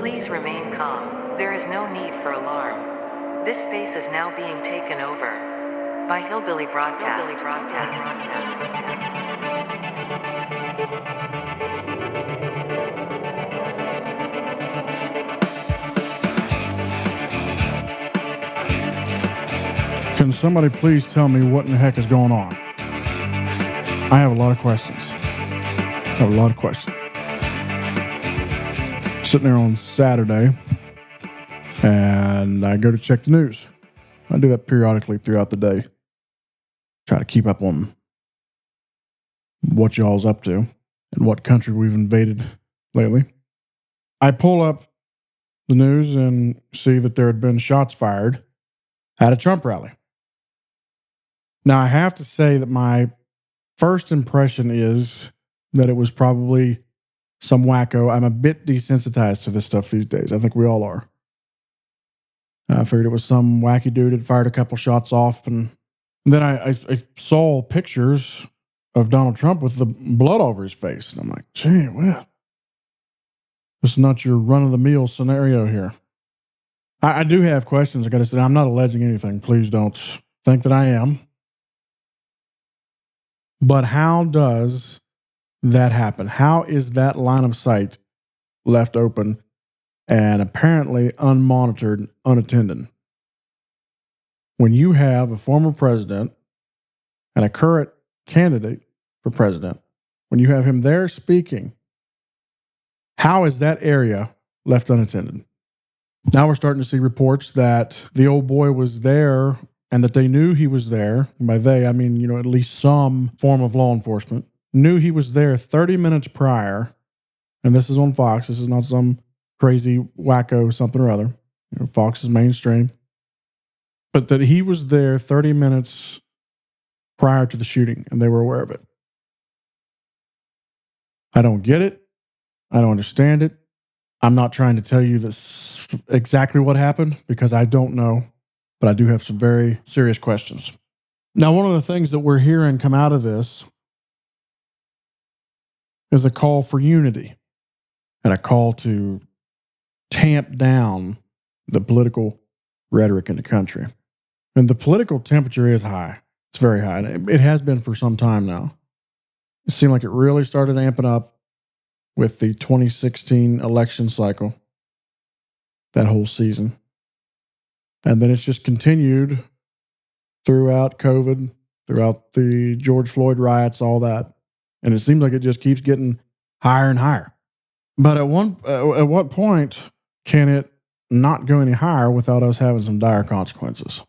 Please remain calm. There is no need for alarm. This space is now being taken over by Hillbilly Broadcast. Can somebody please tell me what in the heck is going on? I have a lot of questions. Sitting there on Saturday, and I go to check the news. I do that periodically throughout the day. Try to keep up on what y'all's up to and what country we've invaded lately. I pull up the news and see that there had been shots fired at a Trump rally. Now, I have to say that my first impression is that it was probably some wacko. I'm a bit desensitized to this stuff these days. I think we all are. I figured it was some wacky dude that fired a couple shots off. And then I saw pictures of Donald Trump with the blood over his face. And I'm like, gee, well, this is not your run-of-the-mill scenario here. I do have questions. I got to say, I'm not alleging anything. Please don't think that I am. But how does that happen? How is that line of sight left open and apparently unmonitored, unattended? When you have a former president and a current candidate for president, when you have him there speaking, how is that area left unattended? Now we're starting to see reports that the old boy was there and that they knew he was there. And by they, I mean, at least some form of law enforcement knew he was there 30 minutes prior. And this is on Fox. This is not some crazy wacko something or other. Fox is mainstream. But that he was there 30 minutes prior to the shooting and they were aware of it. I don't get it. I don't understand it. I'm not trying to tell you this exactly what happened because I don't know, but I do have some very serious questions. Now, one of the things that we're hearing come out of this is a call for unity and a call to tamp down the political rhetoric in the country. And the political temperature is high. It's very high. And it has been for some time now. It seemed like it really started amping up with the 2016 election cycle, that whole season. And then it's just continued throughout COVID, throughout the George Floyd riots, all that. And it seems like it just keeps getting higher and higher. But at what point can it not go any higher without us having some dire consequences?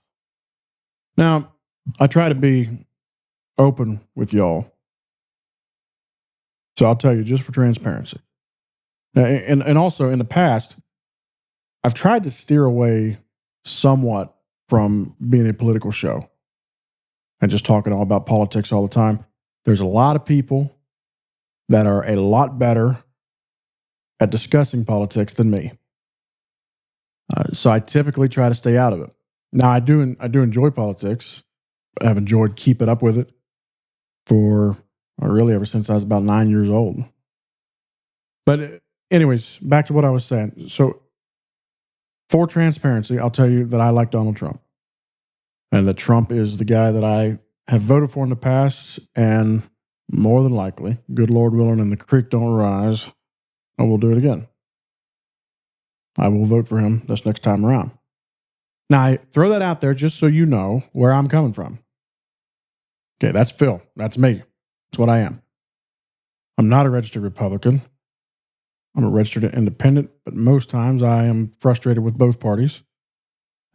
Now, I try to be open with y'all. So I'll tell you, just for transparency. And also in the past, I've tried to steer away somewhat from being a political show and just talking all about politics all the time. There's a lot of people that are a lot better at discussing politics than me. So I typically try to stay out of it. Now, I do enjoy politics. I've enjoyed keeping up with it for really ever since I was about 9 years old. But anyways, back to what I was saying. So for transparency, I'll tell you that I like Donald Trump and that Trump is the guy that I have voted for in the past, and more than likely, good Lord willing, and the creek don't rise, I will do it again. I will vote for him this next time around. Now, I throw that out there just so you know where I'm coming from. Okay, that's Phil. That's me. That's what I am. I'm not a registered Republican. I'm a registered independent, but most times I am frustrated with both parties.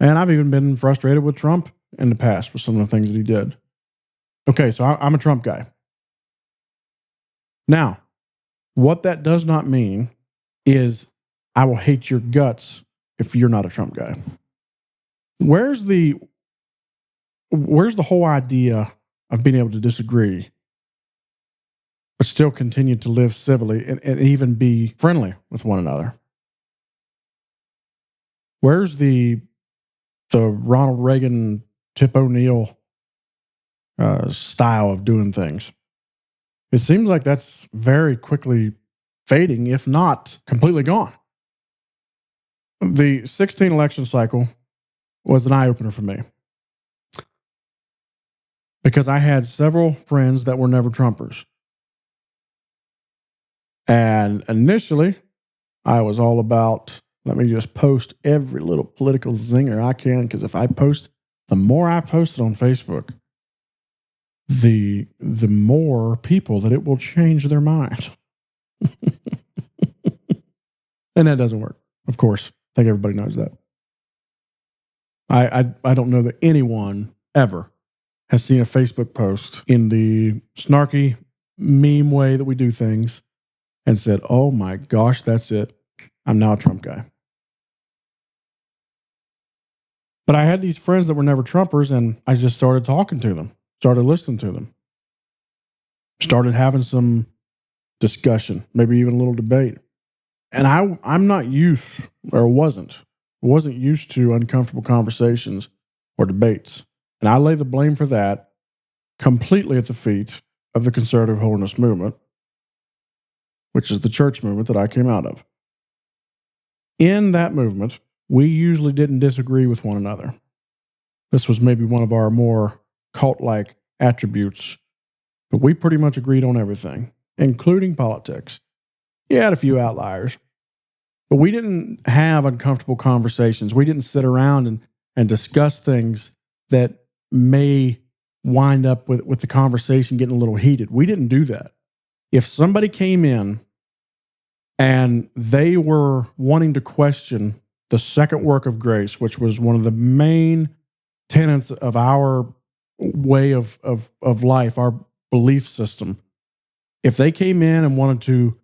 And I've even been frustrated with Trump in the past with some of the things that he did. Okay, so I'm a Trump guy. Now, what that does not mean is I will hate your guts if you're not a Trump guy. Where's the whole idea of being able to disagree, but still continue to live civilly and even be friendly with one another? Where's the Ronald Reagan, Tip O'Neill style of doing things? It seems like that's very quickly fading, if not completely gone. The 16 election cycle was an eye opener for me because I had several friends that were never Trumpers. And initially, I was all about, let me just post every little political zinger I can, because if I post, the more I post it on Facebook, the more people that it will change their mind. And that doesn't work, of course. I think everybody knows that. I don't know that anyone ever has seen a Facebook post in the snarky meme way that we do things and said, oh my gosh, that's it. I'm now a Trump guy. But I had these friends that were never Trumpers, and I just started talking to them, started listening to them, started having some discussion, maybe even a little debate. And I'm not used, or wasn't used to uncomfortable conversations or debates. And I lay the blame for that completely at the feet of the conservative holiness movement, which is the church movement that I came out of. In that movement, we usually didn't disagree with one another. This was maybe one of our more cult-like attributes, but we pretty much agreed on everything, including politics. You had a few outliers, but we didn't have uncomfortable conversations. We didn't sit around and discuss things that may wind up with the conversation getting a little heated. We didn't do that. If somebody came in and they were wanting to question the second work of grace, which was one of the main tenets of our way of life, our belief system, if they came in and wanted to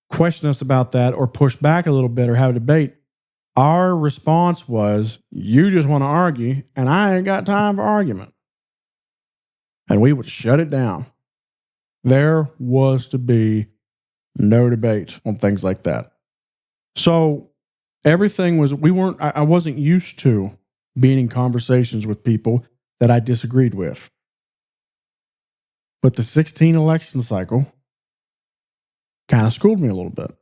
question us about that or push back a little bit or have a debate, our response was, you just want to argue, and I ain't got time for argument. And we would shut it down. There was to be no debate on things like that. So everything was, I wasn't used to being in conversations with people that I disagreed with. But the 16 election cycle kind of schooled me a little bit.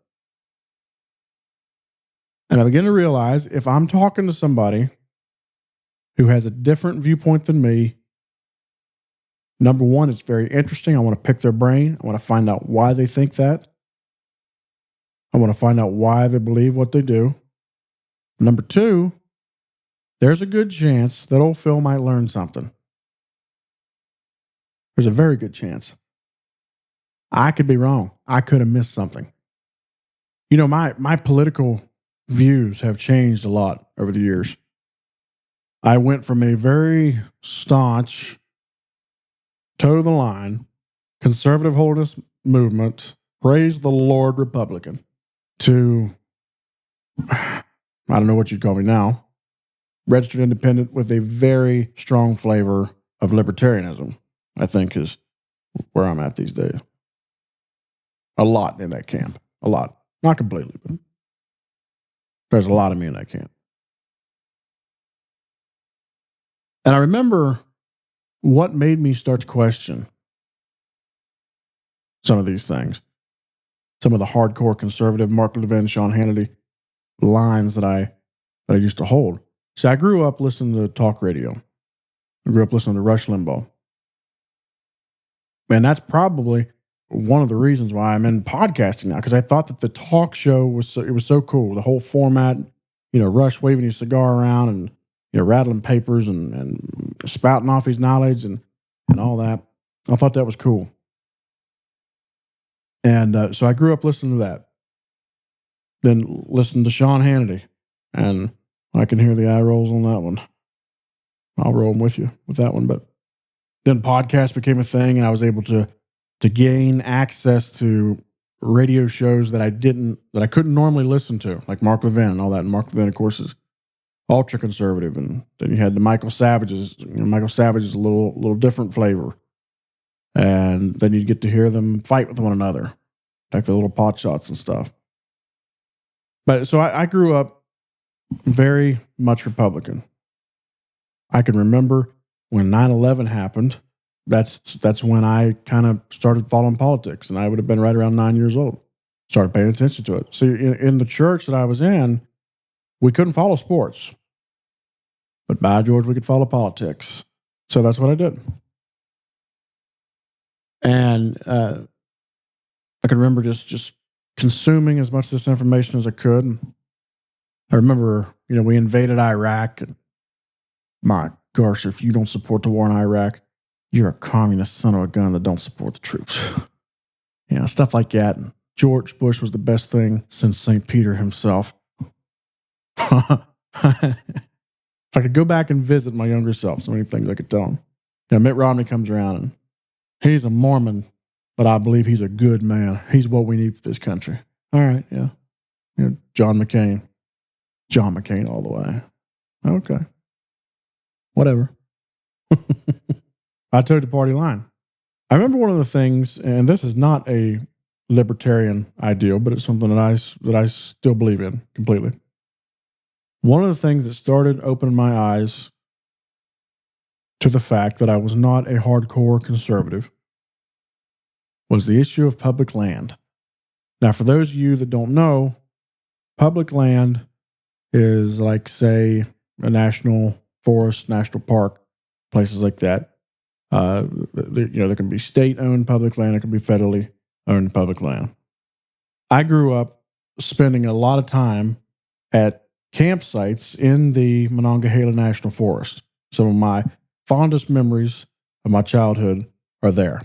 And I began to realize if I'm talking to somebody who has a different viewpoint than me, number one, it's very interesting. I want to pick their brain. I want to find out why they think that. I want to find out why they believe what they do. Number two, there's a good chance that old Phil might learn something. There's a very good chance. I could be wrong. I could have missed something. You know, my political views have changed a lot over the years. I went from a very staunch, toe to the line, conservative holiness movement, praise the Lord Republican, to, I don't know what you'd call me now, registered independent with a very strong flavor of libertarianism, I think is where I'm at these days. A lot in that camp. A lot. Not completely, but there's a lot of me in that camp. And I remember what made me start to question some of these things. Some of the hardcore conservative Mark Levin, Sean Hannity lines that I used to hold. See, I grew up listening to talk radio. I grew up listening to Rush Limbaugh. And that's probably one of the reasons why I'm in podcasting now, because I thought that the talk show was so cool. The whole format, Rush waving his cigar around and rattling papers and spouting off his knowledge and all that. I thought that was cool. And so I grew up listening to that. Then listened to Sean Hannity, and I can hear the eye rolls on that one. I'll roll them with you with that one. But then podcast became a thing, and I was able to gain access to radio shows that I couldn't normally listen to, like Mark Levin and all that. And Mark Levin, of course, is ultra conservative. And then you had the Michael Savages. Michael Savage is a little different flavor. And then you'd get to hear them fight with one another, like the little pot shots and stuff. But so I grew up very much Republican. I can remember when 9/11 happened. That's when I kind of started following politics, and I would have been right around 9 years old. Started paying attention to it. See, in the church that I was in, We couldn't follow sports, but by George, we could follow politics. So that's what I did. And I can remember just consuming as much of this information as I could. I remember, we invaded Iraq, and my gosh, if you don't support the war in Iraq, you're a communist son of a gun that don't support the troops. Stuff like that. And George Bush was the best thing since St. Peter himself. If I could go back and visit my younger self, so many things I could tell him. Mitt Romney comes around and he's a Mormon, but I believe he's a good man. He's what we need for this country. All right, yeah. John McCain all the way. Okay. Whatever. I took the party line. I remember one of the things, and this is not a libertarian ideal, but it's something that I still believe in completely. One of the things that started opening my eyes to the fact that I was not a hardcore conservative was the issue of public land. Now, for those of you that don't know, public land is like, say, a national forest, national park, places like that. There can be state-owned public land. There can be federally owned public land. I grew up spending a lot of time at campsites in the Monongahela National Forest. Some of my fondest memories of my childhood are there.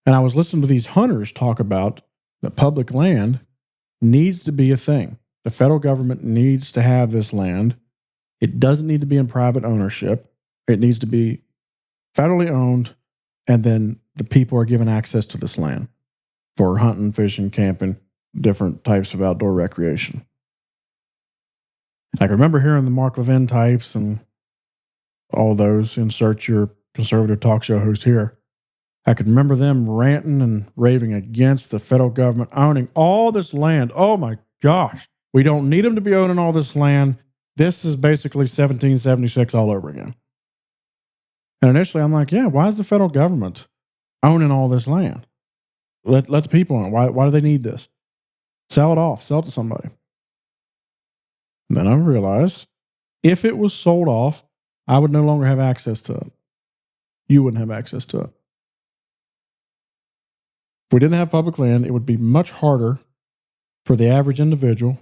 And I was listening to these hunters talk about that public land needs to be a thing. The federal government needs to have this land. It doesn't need to be in private ownership. It needs to be federally owned, and then the people are given access to this land for hunting, fishing, camping, different types of outdoor recreation. I can remember hearing the Mark Levin types and all those, insert your conservative talk show host here. I could remember them ranting and raving against the federal government owning all this land. Oh my gosh, we don't need them to be owning all this land. This is basically 1776 all over again. And initially I'm like, yeah, why is the federal government owning all this land? Let the people own it. Why do they need this? Sell it off. Sell it to somebody. And then I realized if it was sold off, I would no longer have access to it. You wouldn't have access to it. If we didn't have public land, it would be much harder for the average individual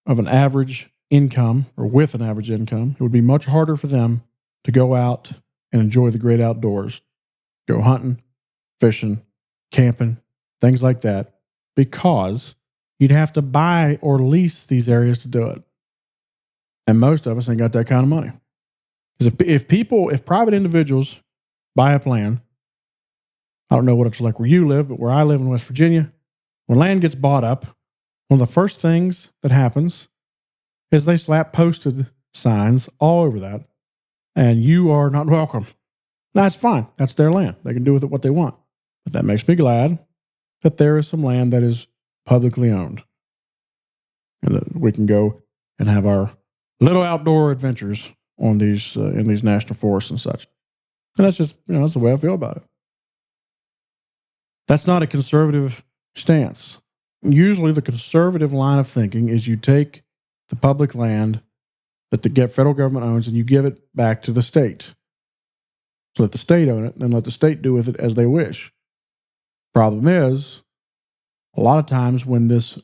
of an average income or with an average income. It would be much harder for them to go out and enjoy the great outdoors, go hunting, fishing, camping, things like that, because you'd have to buy or lease these areas to do it. And most of us ain't got that kind of money. Because if private individuals buy up land, I don't know what it's like where you live, but where I live in West Virginia, when land gets bought up, one of the first things that happens is they slap posted signs all over that, and you are not welcome. That's fine. That's their land. They can do with it what they want. But that makes me glad that there is some land that is publicly owned, and that we can go and have our little outdoor adventures on these in these national forests and such. And that's just, that's the way I feel about it. That's not a conservative stance. Usually the conservative line of thinking is you take the public land that the federal government owns and you give it back to the state. So let the state own it, and let the state do with it as they wish. Problem is, a lot of times when this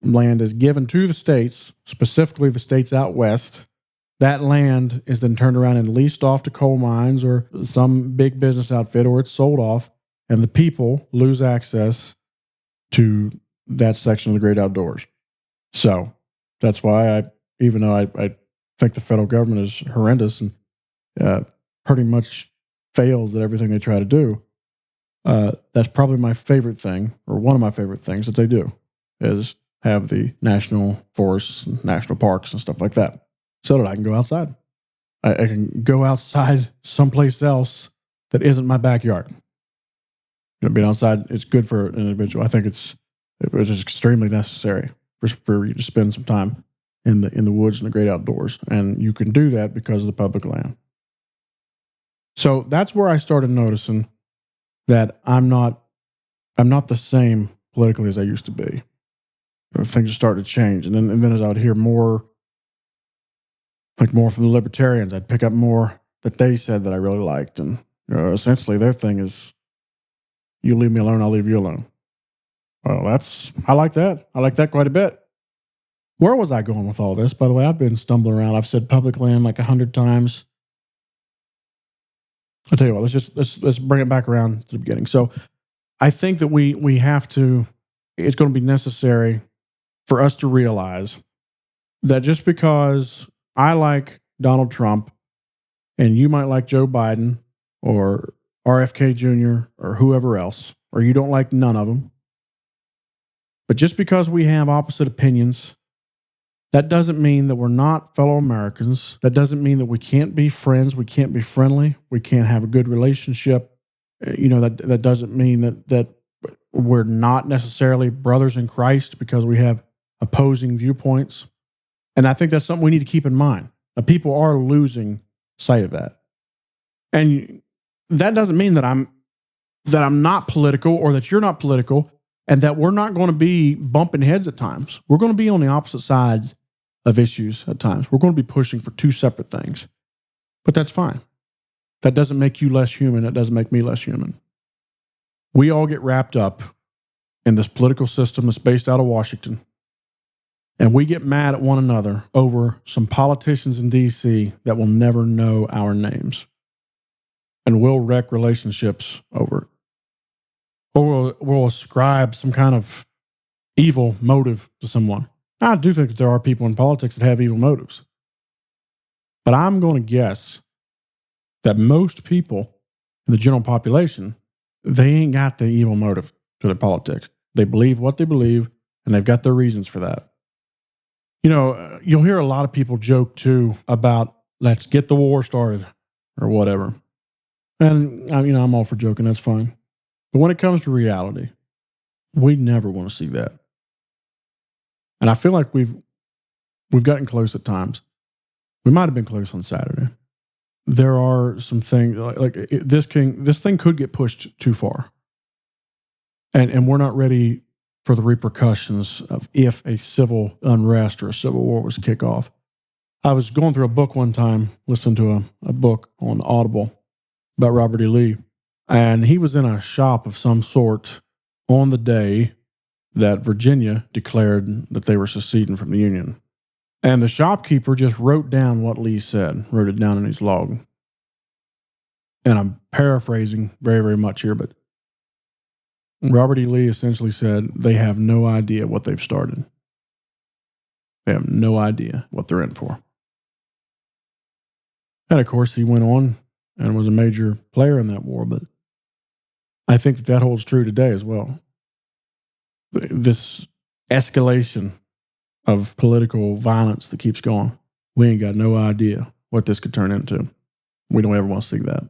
land is given to the states, specifically the states out west, that land is then turned around and leased off to coal mines or some big business outfit, or it's sold off, and the people lose access to that section of the great outdoors. So that's why even though I think the federal government is horrendous and pretty much fails at everything they try to do, that's probably my favorite thing, or one of my favorite things that they do, is have the national forests and national parks and stuff like that, so that I can go outside. I can go outside someplace else that isn't my backyard. Being outside is good for an individual. I think it's extremely necessary for you to spend some time in the woods and the great outdoors, and you can do that because of the public land. So that's where I started noticing that I'm not the same politically as I used to be. Things are starting to change, and then as I would hear more like more from the libertarians. I'd pick up more that they said that I really liked. And essentially their thing is, you leave me alone, I'll leave you alone. Well, I like that. I like that quite a bit. Where was I going with all this? By the way, I've been stumbling around. I've said public land like 100 times. I'll tell you what, let's bring it back around to the beginning. So I think that we have to, it's going to be necessary for us to realize that just because I like Donald Trump and you might like Joe Biden or RFK Jr. or whoever else, or you don't like none of them, but just because we have opposite opinions, that doesn't mean that we're not fellow Americans. That doesn't mean that we can't be friends. We can't be friendly. We can't have a good relationship. That doesn't mean that we're not necessarily brothers in Christ because we have opposing viewpoints. And I think that's something we need to keep in mind. Now, people are losing sight of that. And that doesn't mean that I'm not political or that you're not political and that we're not going to be bumping heads at times. We're going to be on the opposite sides of issues at times. We're going to be pushing for two separate things. But that's fine. That doesn't make you less human. It doesn't make me less human. We all get wrapped up in this political system that's based out of Washington. And we get mad at one another over some politicians in D.C. that will never know our names. And we'll wreck relationships over it. Or we'll ascribe some kind of evil motive to someone. I do think that there are people in politics that have evil motives. But I'm going to guess that most people in the general population, they ain't got the evil motive to their politics. They believe what they believe, and they've got their reasons for that. You'll hear a lot of people joke too about let's get the war started or whatever. And I'm all for joking, that's fine. But when it comes to reality, we never want to see that. And I feel like we've gotten close at times. We might have been close on Saturday. There are some things this thing could get pushed too far. And we're not ready for the repercussions of if a civil unrest or a civil war was to kick off. I was going through a book one time, listening to a book on Audible about Robert E. Lee, and he was in a shop of some sort on the day that Virginia declared that they were seceding from the Union. And the shopkeeper just wrote down what Lee said, wrote it down in his log. And I'm paraphrasing very, very much here, but Robert E. Lee essentially said they have no idea what they've started. They have no idea what they're in for. And of course, he went on and was a major player in that war, but I think that holds true today as well. This escalation of political violence that keeps going, we ain't got no idea what this could turn into. We don't ever want to see that.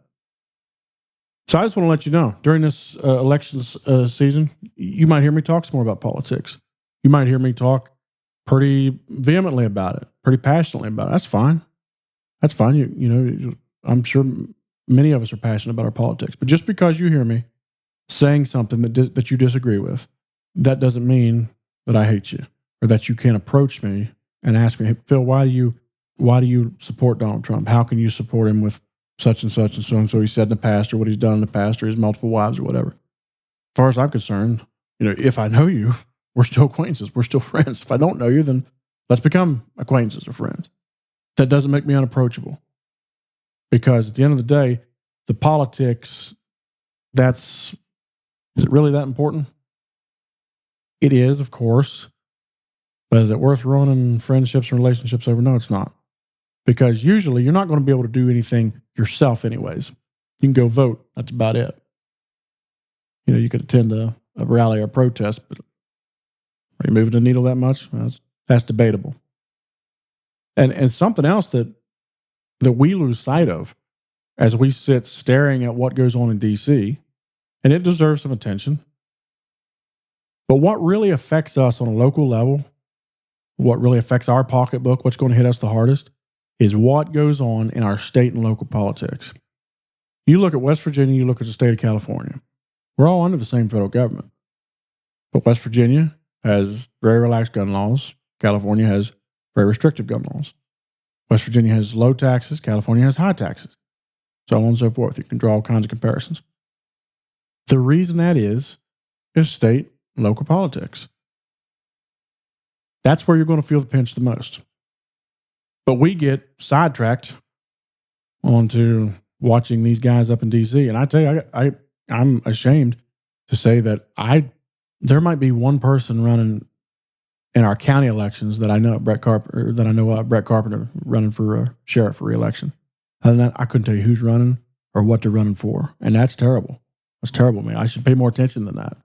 So I just want to let you know, during this elections season, you might hear me talk some more about politics. You might hear me talk pretty vehemently about it, pretty passionately about it. That's fine. That's fine. I'm sure many of us are passionate about our politics. But just because you hear me saying something that you disagree with, that doesn't mean that I hate you or that you can't approach me and ask me, hey, Phil, why do you support Donald Trump? How can you support him with such and such and so and so he said in the past, or what he's done in the past, or his multiple wives, or whatever? As far as I'm concerned, if I know you, we're still acquaintances. We're still friends. If I don't know you, then let's become acquaintances or friends. That doesn't make me unapproachable. Because at the end of the day, the politics, is it really that important? It is, of course. But is it worth ruining friendships and relationships over? No, it's not. Because usually you're not going to be able to do anything yourself anyways. You can go vote. That's about it. You could attend a rally or a protest, but are you moving the needle that much? That's debatable. And something else that we lose sight of as we sit staring at what goes on in D.C., and it deserves some attention, but what really affects us on a local level, what really affects our pocketbook, what's going to hit us the hardest, is what goes on in our state and local politics. You look at West Virginia, you look at the state of California. We're all under the same federal government. But West Virginia has very relaxed gun laws. California has very restrictive gun laws. West Virginia has low taxes. California has high taxes. So on and so forth. You can draw all kinds of comparisons. The reason that is state and local politics. That's where you're going to feel the pinch the most. But we get sidetracked onto watching these guys up in D.C. And I tell you, I'm ashamed to say that there might be one person running in our county elections that I know Brett Carpenter running for sheriff for re-election. Other than that, I couldn't tell you who's running or what they're running for, and that's terrible. That's terrible, man. I should pay more attention than that,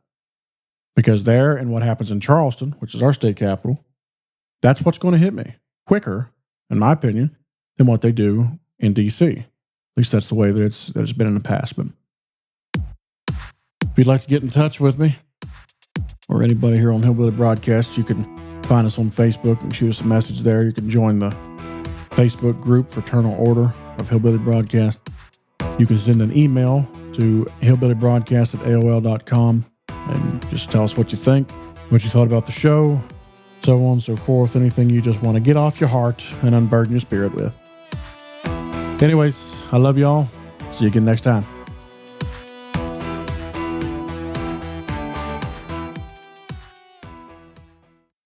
because there and what happens in Charleston, which is our state capital, that's what's going to hit me quicker, in my opinion, than what they do in D.C. At least that's the way that it's been in the past. But if you'd like to get in touch with me or anybody here on Hillbilly Broadcast, you can find us on Facebook and shoot us a message there. You can join the Facebook group Fraternal Order of Hillbilly Broadcast. You can send an email to hillbillybroadcast@aol.com and just tell us what you think, what you thought about the show, so on and so forth. Anything you just want to get off your heart and unburden your spirit with. Anyways, I love y'all. See you again next time.